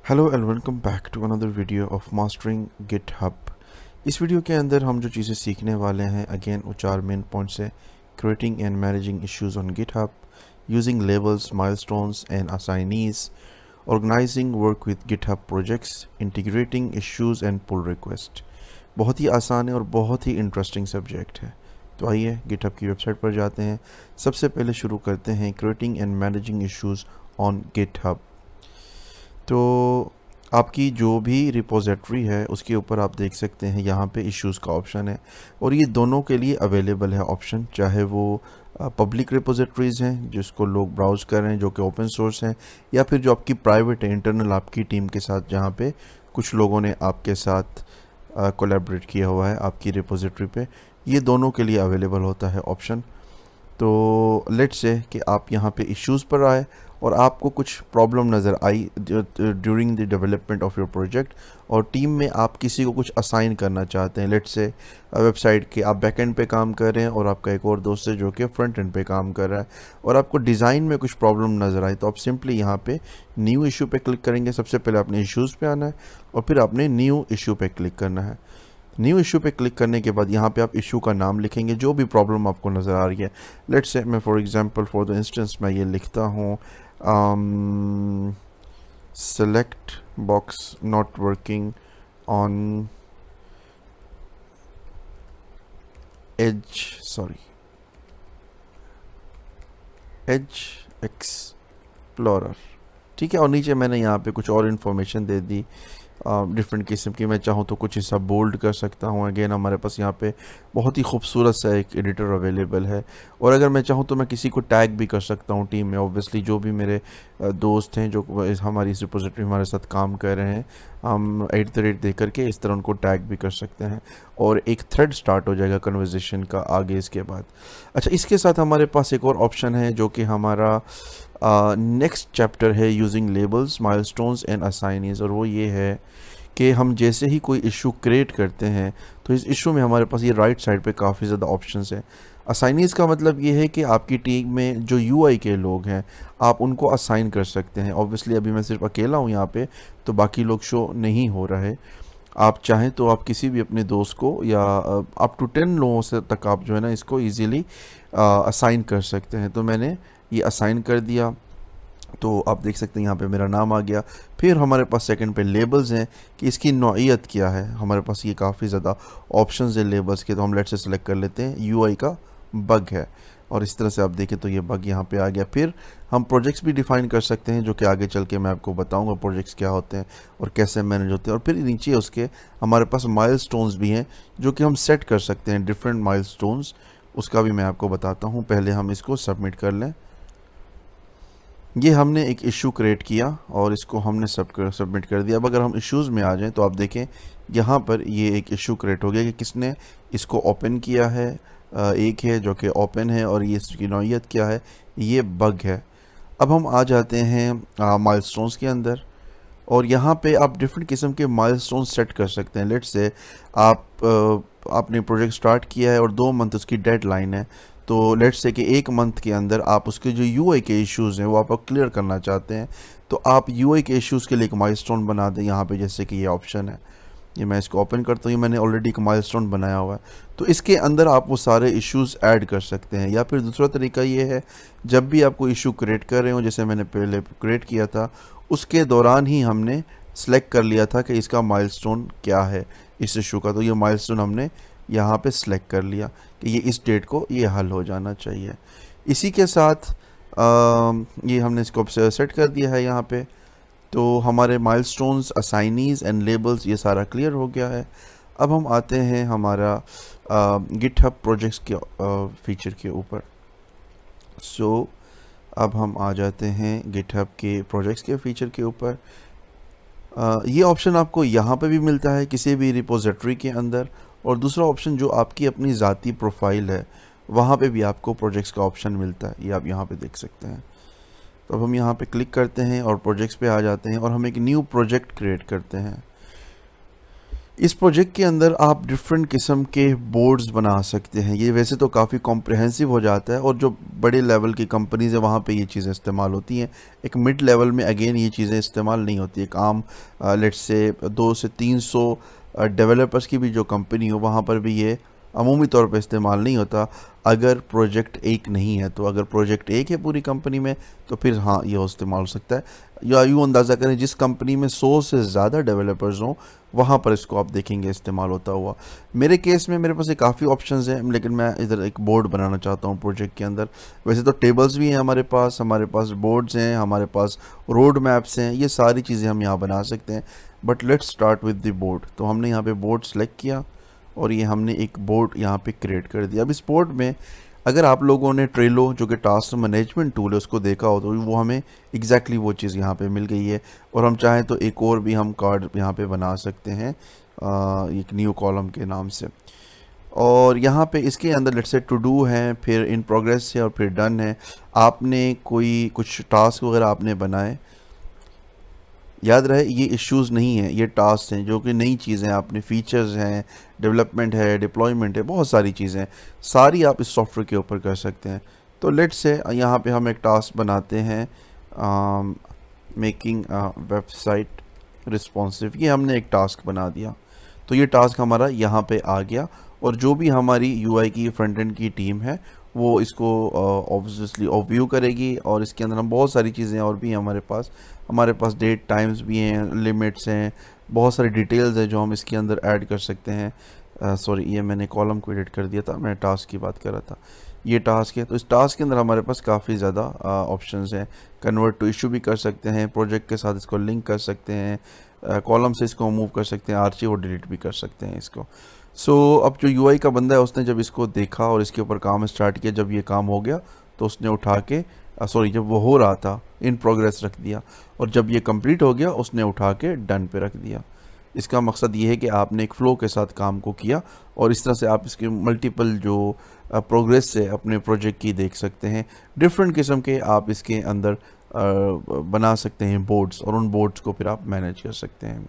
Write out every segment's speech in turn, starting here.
Hello and welcome back to another video of mastering GitHub. इस video के अंदर हम जो चीज़ें सीखने वाले हैं अगेन वो 4 मेन पॉइंट्स है। Creating and managing issues on GitHub, using labels, milestones and assignees, organizing work with GitHub projects, integrating issues and pull request. बहुत ही आसान है और बहुत ही इंटरेस्टिंग सब्जेक्ट है। तो आइए गिटहब की वेबसाइट पर जाते हैं। सबसे पहले शुरू करते हैं creating and managing issues on GitHub. तो आपकी जो भी रिपोजिटरी है उसके ऊपर आप देख सकते हैं यहाँ पे इश्यूज़ का ऑप्शन है और ये दोनों के लिए अवेलेबल है ऑप्शन, चाहे वो पब्लिक रिपोजिटरीज़ हैं जिसको लोग ब्राउज़ कर रहे हैं जो कि ओपन सोर्स हैं, या फिर जो आपकी प्राइवेट है इंटरनल आपकी टीम के साथ जहाँ पे कुछ लोगों ने आपके साथ कोलैबोरेट किया हुआ है आपकी रिपोजिटरी पे। ये दोनों के लिए अवेलेबल होता है ऑप्शन। तो लेट्स से कि आप यहाँ पे इश्यूज़ पर आए और आपको कुछ प्रॉब्लम नज़र आई during the development of your project और टीम में आप किसी को कुछ असाइन करना चाहते हैं। लेट्स से वेबसाइट के आप बैक एंड पे काम कर रहे हैं और आपका एक और दोस्त है जो कि फ्रंट एंड पे काम कर रहा है और आपको डिज़ाइन में कुछ प्रॉब्लम नज़र आई, तो आप सिंपली यहाँ पे न्यू इशू पे क्लिक करेंगे। सबसे पहले आपने इश्यूज़ पे आना है और फिर आपने न्यू इशू पे क्लिक करना है। न्यू इशू पे क्लिक करने के बाद यहाँ पे आप इशू का नाम लिखेंगे जो भी प्रॉब्लम आपको नज़र आ रही है। लेट्स से मैं for example for the instance मैं ये लिखता हूँ select box not working on edge explorer। ठीक है, और नीचे मैंने यहाँ पे कुछ और इन्फॉर्मेशन दे दी डिफरेंट किस्म की। मैं चाहूँ तो कुछ हिस्सा बोल्ड कर सकता हूँ। अगेन हमारे पास यहाँ पे बहुत ही खूबसूरत सा एक एडिटर अवेलेबल है और अगर मैं चाहूँ तो मैं किसी को टैग भी कर सकता हूँ टीम में। ऑब्वियसली जो भी मेरे दोस्त हैं जो हमारी इस रिपोजिटरी हमारे साथ काम कर रहे हैं, हम @ दे करके इस तरह उनको टैग भी कर सकते हैं और एक थ्रेड स्टार्ट हो जाएगा कन्वर्जेशन का आगे इसके बाद। अच्छा, इसके साथ हमारे पास एक और ऑप्शन है जो कि हमारा नेक्स्ट चैप्टर है यूजिंग लेबल्स, माइलस्टोन्स एंड असाइनीज, और वो ये है कि हम जैसे ही कोई इशू क्रिएट करते हैं तो इस इशू में हमारे पास ये राइट साइड पे काफ़ी ज़्यादा ऑप्शंस हैं। असाइनीज का मतलब ये है कि आपकी टीम में जो यूआई के लोग हैं आप उनको असाइन कर सकते हैं। ऑब्वियसली अभी मैं सिर्फ अकेला हूँ यहाँ पे तो बाकी लोग शो नहीं हो रहे। आप चाहें तो आप किसी भी अपने दोस्त को या अप टू 10 लोगों से तक आप जो है ना इसको ईजीली असाइन कर सकते हैं। तो मैंने ये असाइन कर दिया तो आप देख सकते हैं यहाँ पे मेरा नाम आ गया। फिर हमारे पास सेकंड पे लेबल्स हैं कि इसकी नौइयत क्या है। हमारे पास ये काफ़ी ज़्यादा ऑप्शंस है लेबल्स के, तो हम लेट से सेलेक्ट कर लेते हैं यूआई का बग है और इस तरह से आप देखें तो ये बग यहाँ पे आ गया। फिर हम प्रोजेक्ट्स भी डिफ़ाइन कर सकते हैं जो कि आगे चल के मैं आपको बताऊंगा प्रोजेक्ट्स क्या होते हैं और कैसे मैनेज होते हैं। और फिर नीचे उसके हमारे पास माइलस्टोन्स भी हैं जो कि हम सेट कर सकते हैं, डिफरेंट माइलस्टोन्स, उसका भी मैं आपको बताता हूँ। पहले हम इसको सबमिट कर लें। ये हमने एक इशू क्रिएट किया और इसको हमने सबमिट कर दिया। अब अगर हम इश्यूज़ में आ जाएं तो आप देखें यहाँ पर ये एक इशू क्रिएट हो गया कि किसने इसको ओपन किया है। एक है जो कि ओपन है और ये इसकी नौइयत क्या है, ये बग है। अब हम आ जाते हैं माइलस्टोन्स के अंदर और यहाँ पे आप डिफरेंट किस्म के माइलस्टोन्स सेट कर सकते हैं। लेट्स से आपने प्रोजेक्ट स्टार्ट किया है और 2 मंथ उसकी डेडलाइन है, तो लेट्स से कि 1 मंथ के अंदर आप उसके जो यूआई के इश्यूज़ हैं वो आप क्लियर करना चाहते हैं, तो आप यूआई के इश्यूज़ के लिए एक माइलस्टोन बना दें। यहाँ पे जैसे कि ये ऑप्शन है, ये मैं इसको ओपन करता हूँ, ये मैंने ऑलरेडी एक माइलस्टोन बनाया हुआ है, तो इसके अंदर आप वो सारे इश्यूज़ ऐड कर सकते हैं। या फिर दूसरा तरीका ये है, जब भी आप कोई इशू क्रिएट कर रहे हो जैसे मैंने पहले क्रिएट किया था उसके दौरान ही हमने सेलेक्ट कर लिया था कि इसका माइलस्टोन क्या है इस इशू का, तो ये माइलस्टोन हमने यहाँ पे सिलेक्ट कर लिया कि ये इस डेट को ये हल हो जाना चाहिए। इसी के साथ ये हमने इसको सेट कर दिया है यहाँ पे, तो हमारे माइलस्टोन्स, असाइनीज एंड लेबल्स ये सारा क्लियर हो गया है। अब हम आते हैं हमारा गिटहब प्रोजेक्ट्स के फीचर के ऊपर। सो अब हम आ जाते हैं गिटहब के प्रोजेक्ट्स के फीचर के ऊपर। ये ऑप्शन आपको यहाँ पे भी मिलता है किसी भी रिपोजिटरी के अंदर, और दूसरा ऑप्शन जो आपकी अपनी ज़ाती प्रोफाइल है वहाँ पे भी आपको प्रोजेक्ट्स का ऑप्शन मिलता है, ये आप यहाँ पे देख सकते हैं। तो अब हम यहाँ पे क्लिक करते हैं और प्रोजेक्ट्स पे आ जाते हैं और हम एक न्यू प्रोजेक्ट क्रिएट करते हैं। इस प्रोजेक्ट के अंदर आप डिफरेंट किस्म के बोर्ड्स बना सकते हैं। ये वैसे तो काफ़ी कॉम्प्रिहेंसिव हो जाता है और जो बड़े लेवल की कंपनीज है वहाँ पे ये चीज़ें इस्तेमाल होती हैं। एक मिड लेवल में अगेन ये चीज़ें इस्तेमाल नहीं होती। एक आम लेट्स से 200 से 300 डेवलपर्स की भी जो कंपनी हो वहाँ पर भी ये अमूमी तौर पे इस्तेमाल नहीं होता अगर प्रोजेक्ट एक नहीं है। तो अगर प्रोजेक्ट एक है पूरी कंपनी में तो फिर हाँ ये इस्तेमाल हो सकता है। या यूँ अंदाज़ा करें जिस कंपनी में 100 से ज़्यादा डेवलपर्स हों वहाँ पर इसको आप देखेंगे इस्तेमाल होता हुआ। मेरे केस में मेरे पास ये काफ़ी ऑप्शंस हैं, लेकिन मैं इधर एक बोर्ड बनाना चाहता हूँ प्रोजेक्ट के अंदर। वैसे तो टेबल्स भी हैं हमारे पास बोर्ड्स हैं, हमारे पास रोड मैप्स हैं, ये सारी चीज़ें हम यहाँ बना सकते हैं। But let's start with the board. तो हमने यहाँ पे बोर्ड सेलेक्ट किया और ये हमने एक बोर्ड यहाँ पे क्रिएट कर दिया। अब इस बोर्ड में अगर आप लोगों ने ट्रेलो जो कि टास्क मैनेजमेंट टूल है उसको देखा हो तो वो हमें एग्जैक्टली वो चीज़ यहाँ पे मिल गई है। और हम चाहें तो एक और भी हम कार्ड यहाँ पे बना सकते हैं एक न्यू कॉलम के नाम से। और यहाँ पे इसके अंदर लेट्स से टू डू है, फिर इन प्रोग्रेस है और फिर डन है। आपने कोई कुछ टास्क वगैरह आपने बनाए, याद रहे ये इश्यूज़ नहीं हैं, ये टास्क हैं जो कि नई चीज़ें हैं। आपने फीचर्स हैं, डेवलपमेंट है, डिप्लॉयमेंट है, बहुत सारी चीज़ें हैं, सारी आप इस सॉफ्टवेयर के ऊपर कर सकते हैं। तो लेट्स से यहाँ पे हम एक टास्क बनाते हैं मेकिंग वेबसाइट रिस्पॉन्सिव। ये हमने एक टास्क बना दिया। तो ये टास्क हमारा यहाँ पे आ गया और जो भी हमारी यूआई की फ्रंट एंड की टीम है वो इसको ऑब्वियसली व्यू करेगी। और इसके अंदर हम बहुत सारी चीज़ें और भी हैं हमारे पास डेट टाइम्स भी हैं, लिमिट्स हैं, बहुत सारी डिटेल्स हैं जो हम इसके अंदर ऐड कर सकते हैं। सॉरी ये मैंने कॉलम को एडिट कर दिया था, मैं टास्क की बात कर रहा था। ये टास्क है, तो इस टास्क के अंदर हमारे पास काफ़ी ज़्यादा ऑप्शंस हैं। कन्वर्ट टू इशू भी कर सकते हैं, प्रोजेक्ट के साथ इसको लिंक कर सकते हैं, कॉलम से इसको मूव कर सकते हैं, आर्चिव और डिलीट भी कर सकते हैं इसको। अब जो यूआई का बंदा है उसने जब इसको देखा और इसके ऊपर काम स्टार्ट किया, जब ये काम हो गया तो उसने उठा के जब वो हो रहा था इन प्रोग्रेस रख दिया, और जब ये कंप्लीट हो गया उसने उठा के डन पे रख दिया। इसका मकसद ये है कि आपने एक फ़्लो के साथ काम को किया और इस तरह से आप इसके मल्टीपल जो प्रोग्रेस से अपने प्रोजेक्ट की देख सकते हैं। डिफरेंट किस्म के आप इसके अंदर बना सकते हैं बोर्ड्स, और उन बोर्ड्स को फिर आप मैनेज कर सकते हैं।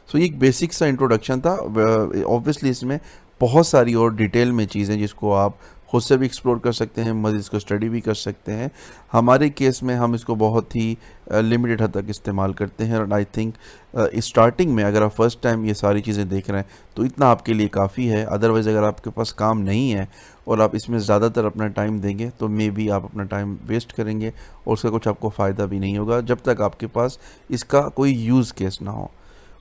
ये एक बेसिक सा इंट्रोडक्शन था। ऑब्वियसली इसमें बहुत सारी और डिटेल में चीज़ें जिसको आप खुद से भी एक्सप्लोर कर सकते हैं, मज़ीद इसको स्टडी भी कर सकते हैं। हमारे केस में हम इसको बहुत ही लिमिटेड हद तक इस्तेमाल करते हैं और आई थिंक स्टार्टिंग में अगर आप फर्स्ट टाइम ये सारी चीज़ें देख रहे हैं तो इतना आपके लिए काफ़ी है। अदरवाइज़ अगर आपके पास काम नहीं है और आप इसमें ज़्यादातर अपना टाइम देंगे तो मे बी आप अपना टाइम वेस्ट करेंगे और उसका कुछ आपको फ़ायदा भी नहीं होगा जब तक आपके पास इसका कोई यूज़ केस ना हो।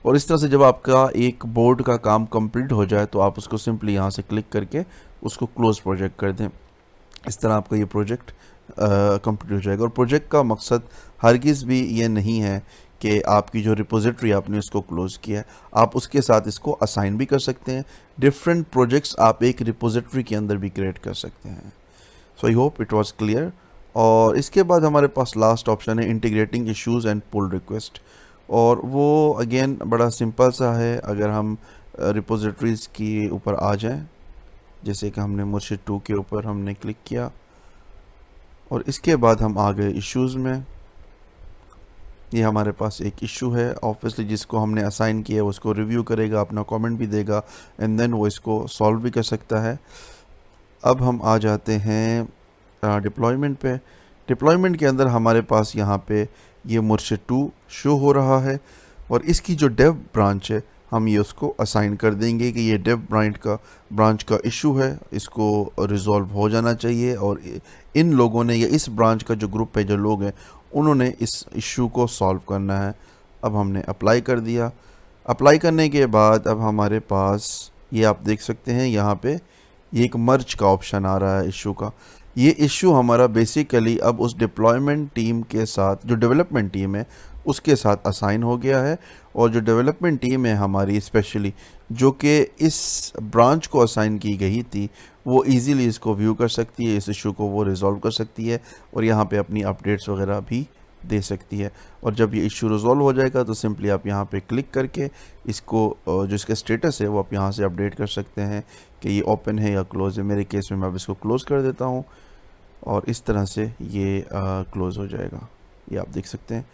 और इस तरह से जब आपका एक बोर्ड का काम कंप्लीट हो जाए तो आप उसको सिंपली यहाँ से क्लिक करके उसको क्लोज प्रोजेक्ट कर दें। इस तरह आपका ये प्रोजेक्ट कंप्लीट हो जाएगा। और प्रोजेक्ट का मकसद हरगिज़ भी ये नहीं है कि आपकी जो रिपोजिटरी आपने उसको क्लोज़ किया है, आप उसके साथ इसको असाइन भी कर सकते हैं। डिफरेंट प्रोजेक्ट्स आप एक रिपोजिटरी के अंदर भी क्रिएट कर सकते हैं। I hope it was clear. और इसके बाद हमारे पास लास्ट ऑप्शन है integrating issues and pull request, और वो अगेन बड़ा सिंपल सा है। अगर हम रिपोजिटरीज़ के ऊपर आ जाएं, जैसे कि हमने मुर्शिद 2 के ऊपर हमने क्लिक किया और इसके बाद हम आ गए इश्यूज़ में। ये हमारे पास एक इशू है, ऑब्वियसली जिसको हमने असाइन किया है उसको रिव्यू करेगा, अपना कमेंट भी देगा एंड देन वो इसको सॉल्व भी कर सकता है। अब हम आ जाते हैं डिप्लॉयमेंट पे। डिप्लॉयमेंट के अंदर हमारे पास यहाँ पे ये मुर्शिद 2 शो हो रहा है और इसकी जो डेव ब्रांच है हम ये उसको असाइन कर देंगे कि ये डेव ब्रांच का इशू है, इसको रिज़ॉल्व हो जाना चाहिए और इन लोगों ने या इस ब्रांच का जो ग्रुप है, जो लोग हैं, उन्होंने इस इशू को सॉल्व करना है। अब हमने अप्लाई कर दिया। अप्लाई करने के बाद अब हमारे पास ये आप देख सकते हैं यहाँ पे ये एक मर्ज का ऑप्शन आ रहा है इशू का। ये इशू हमारा बेसिकली अब उस डिप्लॉयमेंट टीम के साथ, जो डेवलपमेंट टीम है उसके साथ असाइन हो गया है। और जो डेवलपमेंट टीम है हमारी स्पेशली जो कि इस ब्रांच को असाइन की गई थी, वो इजीली इसको व्यू कर सकती है, इस इशू को वो रिज़ॉल्व कर सकती है और यहाँ पे अपनी अपडेट्स वगैरह भी दे सकती है। और जब ये इशू रिज़ॉल्व हो जाएगा तो सिंपली आप यहाँ पे क्लिक करके इसको जो इसका स्टेटस है वो आप यहाँ से अपडेट कर सकते हैं कि ये ओपन है या क्लोज़ है। मेरे केस में मैं अब इसको क्लोज़ कर देता हूँ और इस तरह से ये क्लोज़ हो जाएगा, ये आप देख सकते हैं।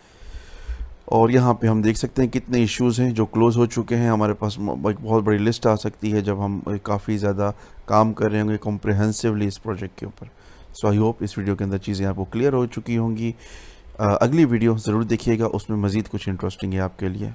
और यहाँ पे हम देख सकते हैं कितने इश्यूज़ हैं जो क्लोज़ हो चुके हैं। हमारे पास एक बहुत बड़ी लिस्ट आ सकती है जब हम काफ़ी ज़्यादा काम कर रहे होंगे कॉम्प्रिहेंसिवली इस प्रोजेक्ट के ऊपर। सो आई होप इस वीडियो के अंदर चीज़ें आपको क्लियर हो चुकी होंगी। अगली वीडियो ज़रूर देखिएगा, उसमें मज़ीद कुछ इंटरेस्टिंग है आपके लिए।